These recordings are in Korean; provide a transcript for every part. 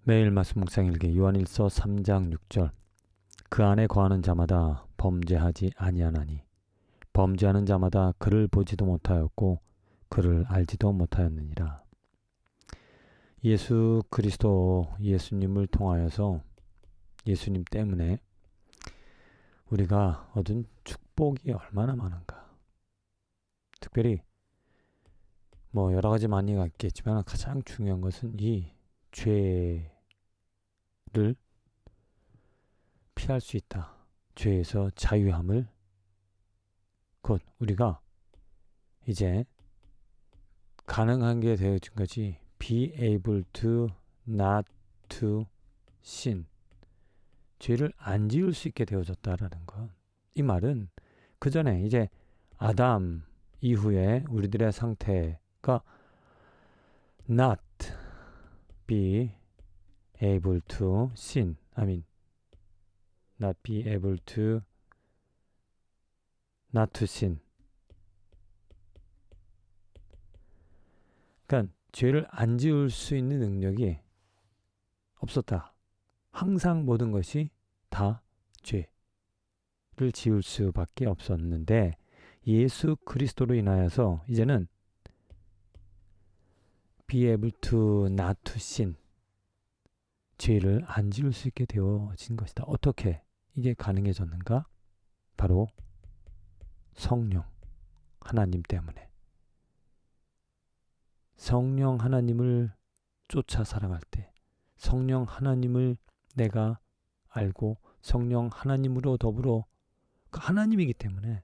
매일 말씀 묵상일기 요한일서 3장 6절. 그 안에 거하는 자마다 범죄하지 아니하나니 범죄하는 자마다 그를 보지도 못하였고 그를 알지도 못하였느니라. 예수 그리스도 예수님을 통하여서 예수님 때문에 우리가 얻은 축복이 얼마나 많은가. 특별히 여러 가지 많이가 있겠지만 가장 중요한 것은 이 죄를 피할 수 있다. 죄에서 자유함을 곧 우리가 이제 가능한 게 되어진 거지. Be able to not to sin. 죄를 안 지을 수 있게 되어졌다라는 것. 이 말은 그 전에 이제 아담 이후에 우리들의 상태가 not be able to sin. not be able to not to sin. 그러니까 죄를 안 지을 수 있는 능력이 없었다. 항상 모든 것이 다 죄를 지을 수밖에 없었는데 예수 그리스도로 인하여서 이제는 be able to not to sin. 죄를 안 지을 수 있게 되어진 것이다. 어떻게 이게 가능해졌는가? 바로 성령 하나님 때문에. 성령 하나님을 쫓아 살아갈 때 성령 하나님을 내가 알고 성령 하나님으로 더불어 그 하나님이기 때문에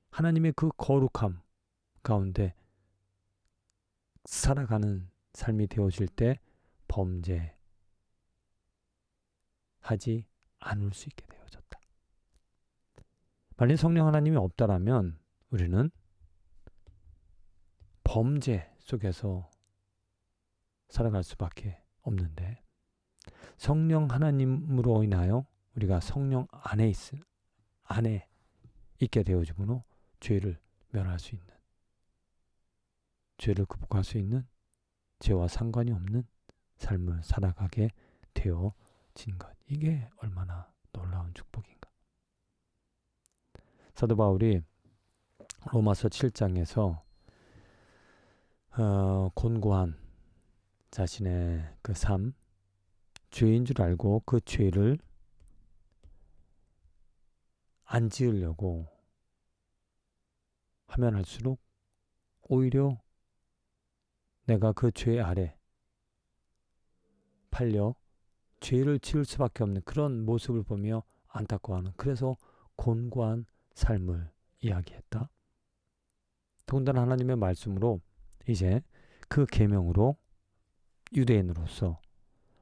하나님의 그 거룩함 가운데 살아가는 삶이 되어질 때 범죄하지 않을 수 있게 되어졌다. 만약 성령 하나님이 없다라면 우리는 범죄 속에서 살아갈 수밖에 없는데 성령 하나님으로 인하여 우리가 성령 안에 있게 되어지므로 죄를 면할 수 있는, 죄를 극복할 수 있는, 죄와 상관이 없는 삶을 살아가게 되어진 것. 이게 얼마나 놀라운 축복인가. 사도 바울이 로마서 7장에서 곤고한 자신의 그 삶, 죄인 줄 알고 그 죄를 안 지으려고 하면 할수록 오히려 내가 그 죄 아래 팔려 죄를 지을 수밖에 없는 그런 모습을 보며 안타까워하는, 그래서 곤고한 삶을 이야기했다. 더군다나 하나님의 말씀으로 이제 그 계명으로 유대인으로서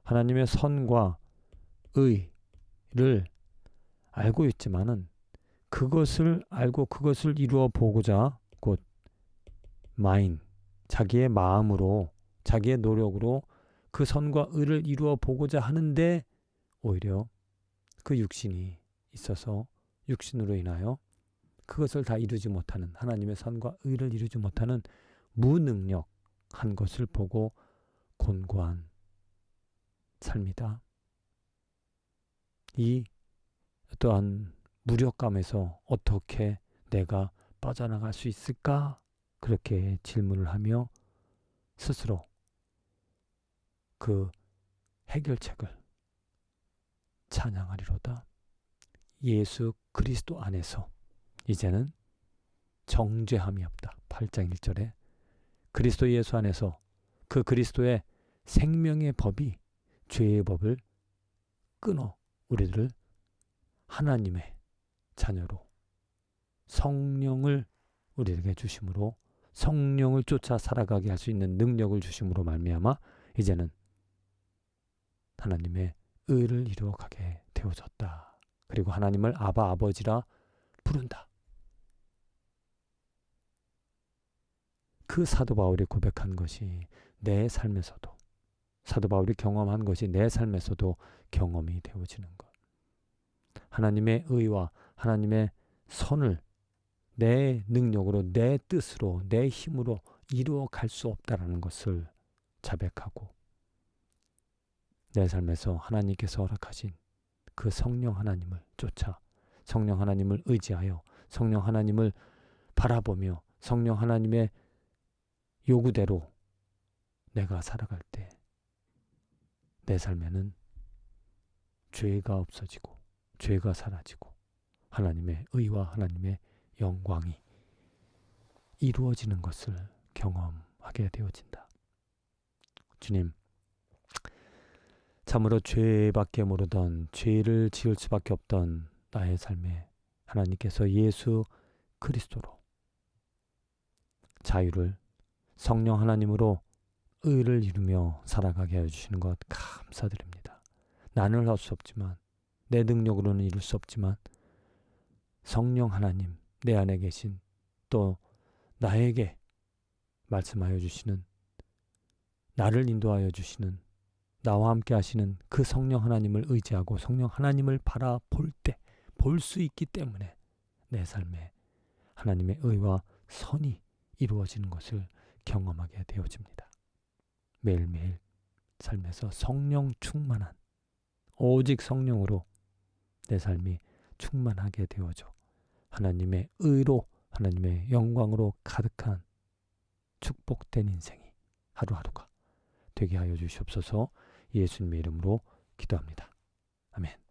하나님의 선과 의를 알고 있지만은 그것을 알고 그것을 이루어 보고자 곧 자기의 마음으로 자기의 노력으로 그 선과 의를 이루어 보고자 하는데 오히려 그 육신이 있어서 육신으로 인하여 그것을 다 이루지 못하는, 하나님의 선과 의를 이루지 못하는 무능력한 것을 보고 곤고한 삶이다. 이 또한 무력감에서 어떻게 내가 빠져나갈 수 있을까? 그렇게 질문을 하며 스스로 그 해결책을 찬양하리로다. 예수 그리스도 안에서 이제는 정죄함이 없다. 8장 1절에 그리스도 예수 안에서 그 그리스도의 생명의 법이 죄의 법을 끊어 우리들을 하나님의 자녀로 성령을 우리에게 주심으로 성령을 쫓아 살아가게 할 수 있는 능력을 주심으로 말미암아 이제는 하나님의 의를 이루어가게 되어졌다. 그리고 하나님을 아바 아버지라 부른다. 그 사도 바울이 고백한 것이 내 삶에서도, 사도 바울이 경험한 것이 내 삶에서도 경험이 되어지는 것. 하나님의 의와 하나님의 선을 내 능력으로, 내 뜻으로, 내 힘으로 이루어 갈 수 없다라는 것을 자백하고 내 삶에서 하나님께서 허락하신 그 성령 하나님을 쫓아 성령 하나님을 의지하여 성령 하나님을 바라보며 성령 하나님의 요구대로 내가 살아갈 때 내 삶에는 죄가 없어지고 죄가 사라지고 하나님의 의와 하나님의 영광이 이루어지는 것을 경험하게 되어진다. 주님, 참으로 죄밖에 모르던 죄를 지을 수밖에 없던 나의 삶에 하나님께서 예수 그리스도로 자유를 성령 하나님으로 의를 이루며 살아가게 해주시는 것 감사드립니다. 나는 할 수 없지만 내 능력으로는 이룰 수 없지만 성령 하나님 내 안에 계신 또 나에게 말씀하여 주시는 나를 인도하여 주시는 나와 함께 하시는 그 성령 하나님을 의지하고 성령 하나님을 바라볼 때 볼 수 있기 때문에 내 삶에 하나님의 의와 선이 이루어지는 것을 경험하게 되어집니다. 매일매일 삶에서 성령 충만한 오직 성령으로 내 삶이 충만하게 되어져 하나님의 의로 하나님의 영광으로 가득한 축복된 인생이 하루하루가 되게 하여 주시옵소서. 예수님의 이름으로 기도합니다. 아멘.